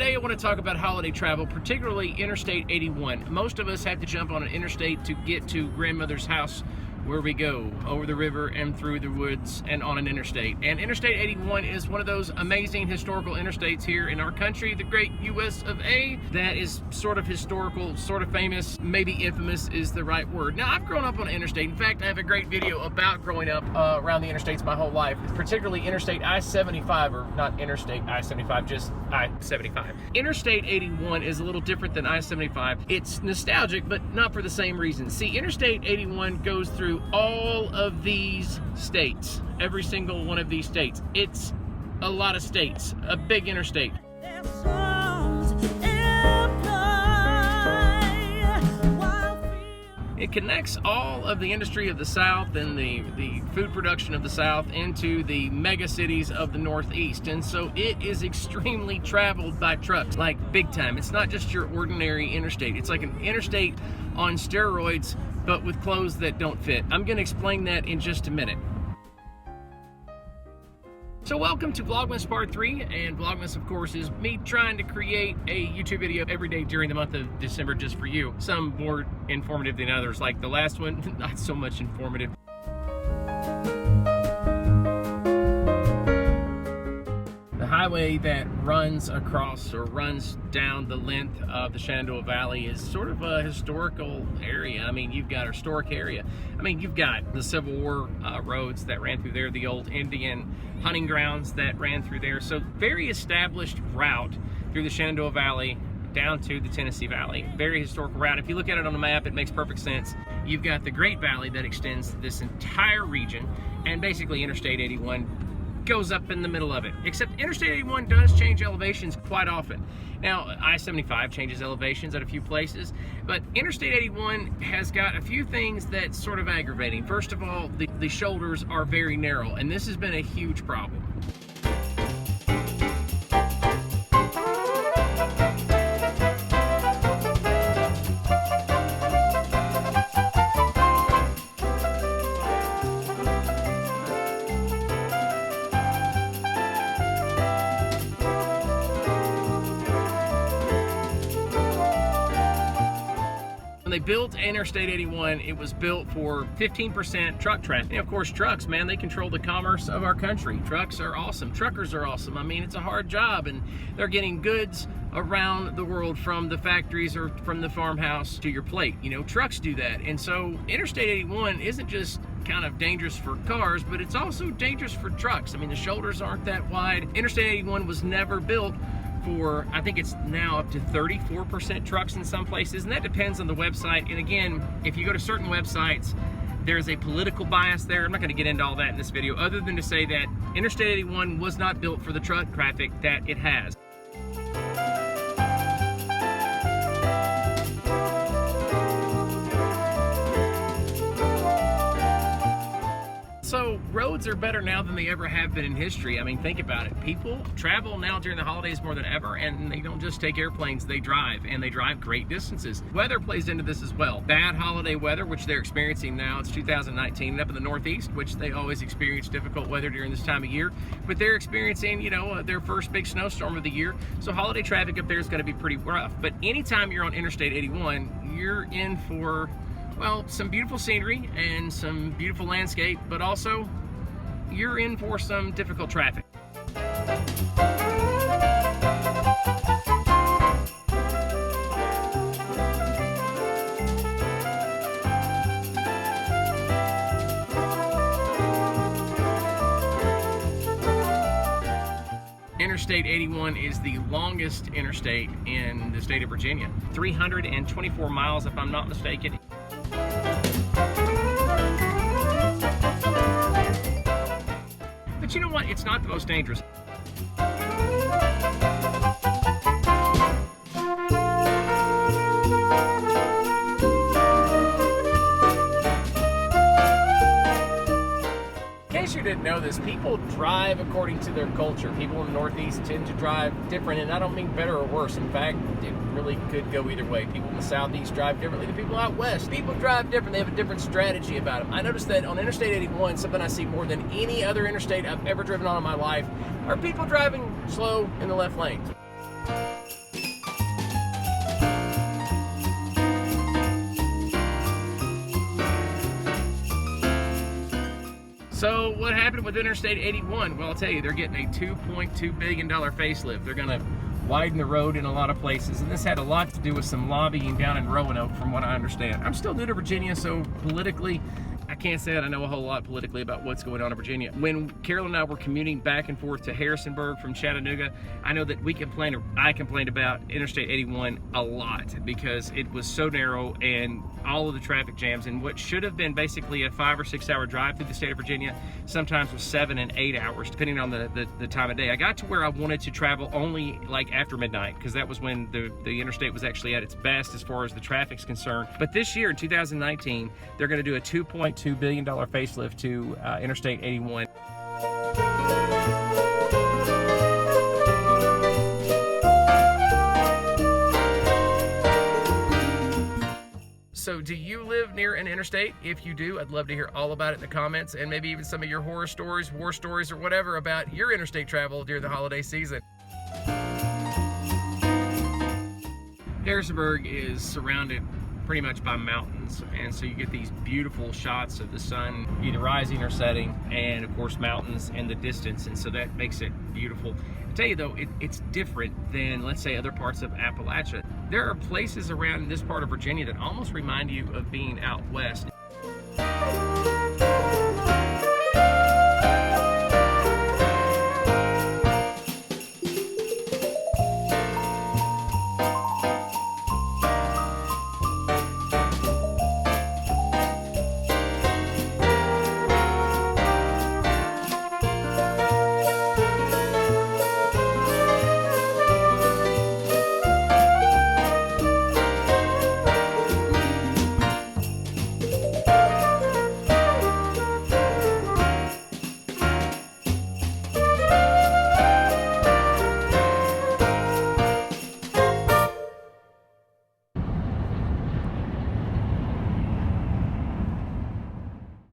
Today I want to talk about holiday travel, particularly Interstate 81. Most of us have to jump on an interstate to get to grandmother's house, where we go over the river and through the woods and on an interstate. And Interstate 81 is one of those amazing historical interstates here in our country, the great US of A, that is sort of historical, sort of famous, maybe infamous is the right word. Now, I've grown up on an interstate. In fact, I have a great video about growing up around the interstates my whole life, particularly Interstate I-75, or not Interstate I-75, just I-75. Interstate 81 is a little different than I-75. It's nostalgic, but not for the same reason. See, Interstate 81 goes through all of these states, every single one of these states. It's a lot of states, a big interstate. It connects all of the industry of the South and the food production of the South into the mega cities of the Northeast. And so it is extremely traveled by trucks, like big time. It's not just your ordinary interstate. It's like an interstate on steroids, but with clothes that don't fit. I'm gonna explain that in just a minute. So welcome to Vlogmas Part 3, and Vlogmas, of course, is me trying to create a YouTube video every day during the month of December just for you. Some more informative than others, like the last one, not so much informative. The highway that runs across or runs down the length of the Shenandoah Valley is sort of a historical area. I mean, you've got a historic area. I mean, you've got the Civil War roads that ran through there, the old Indian hunting grounds that ran through there. So very established route through the Shenandoah Valley down to the Tennessee Valley. Very historical route. If you look at it on the map, it makes perfect sense. You've got the Great Valley that extends this entire region, and basically Interstate 81 goes up in the middle of it. Except Interstate 81 does change elevations quite often. Now, I-75 changes elevations at a few places, but Interstate 81 has got a few things that's sort of aggravating. First of all, the shoulders are very narrow, and this has been a huge problem. When they built Interstate 81, it was built for 15% truck traffic. And of course, trucks, man, they control the commerce of our country. Trucks are awesome. Truckers are awesome. I mean, it's a hard job, and they're getting goods around the world from the factories or from the farmhouse to your plate. You know, trucks do that. And so Interstate 81 isn't just kind of dangerous for cars, but it's also dangerous for trucks. I mean, the shoulders aren't that wide. Interstate 81 was never built for, I think it's now up to 34% trucks in some places, and that depends on the website. And again, if you go to certain websites, there's a political bias there. I'm not going to get into all that in this video, other than to say that Interstate 81 was not built for the truck traffic that it has. So roads are better now than they ever have been in history. I mean, think about it. People travel now during the holidays more than ever, and they don't just take airplanes, they drive, and they drive great distances. Weather plays into this as well. Bad holiday weather, which they're experiencing now. It's 2019, and up in the Northeast, which they always experience difficult weather during this time of year, but they're experiencing, you know, their first big snowstorm of the year. So holiday traffic up there is going to be pretty rough. But anytime you're on Interstate 81, you're in for, well, some beautiful scenery and some beautiful landscape, but also you're in for some difficult traffic. Interstate 81 is the longest interstate in the state of Virginia. 324 miles, if I'm not mistaken. But you know what? It's not the most dangerous. In case you didn't know this, people drive according to their culture. People in the Northeast tend to drive different, and I don't mean better or worse. In fact, it really could go either way. People in the Southeast drive differently than people out West. People drive different. They have a different strategy about them. I noticed that on Interstate 81, something I see more than any other interstate I've ever driven on in my life, are people driving slow in the left lane. So what happened with Interstate 81? Well, I'll tell you, they're getting a $2.2 billion facelift. They're gonna widen the road in a lot of places, and this had a lot to do with some lobbying down in Roanoke, from what I understand. I'm still new to Virginia, so politically, I can't say that I know a whole lot politically about what's going on in Virginia. When Carol and I were commuting back and forth to Harrisonburg from Chattanooga, I know that I complained about Interstate 81 a lot because it was so narrow and all of the traffic jams, and what should have been basically a 5 or 6 hour drive through the state of Virginia sometimes was 7 and 8 hours, depending on the time of day. I got to where I wanted to travel only like after midnight, because that was when the interstate was actually at its best as far as the traffic's concerned. But this year in 2019, they're going to do a $2.2 billion facelift to Interstate 81. So do you live near an interstate? If you do, I'd love to hear all about it in the comments, and maybe even some of your horror stories, war stories, or whatever about your interstate travel during the holiday season. Harrisonburg is surrounded pretty much by mountains, and so you get these beautiful shots of the sun either rising or setting, and of course mountains in the distance, and so that makes it beautiful. I tell you though, it's different than, let's say, other parts of Appalachia. There are places around this part of Virginia that almost remind you of being out west.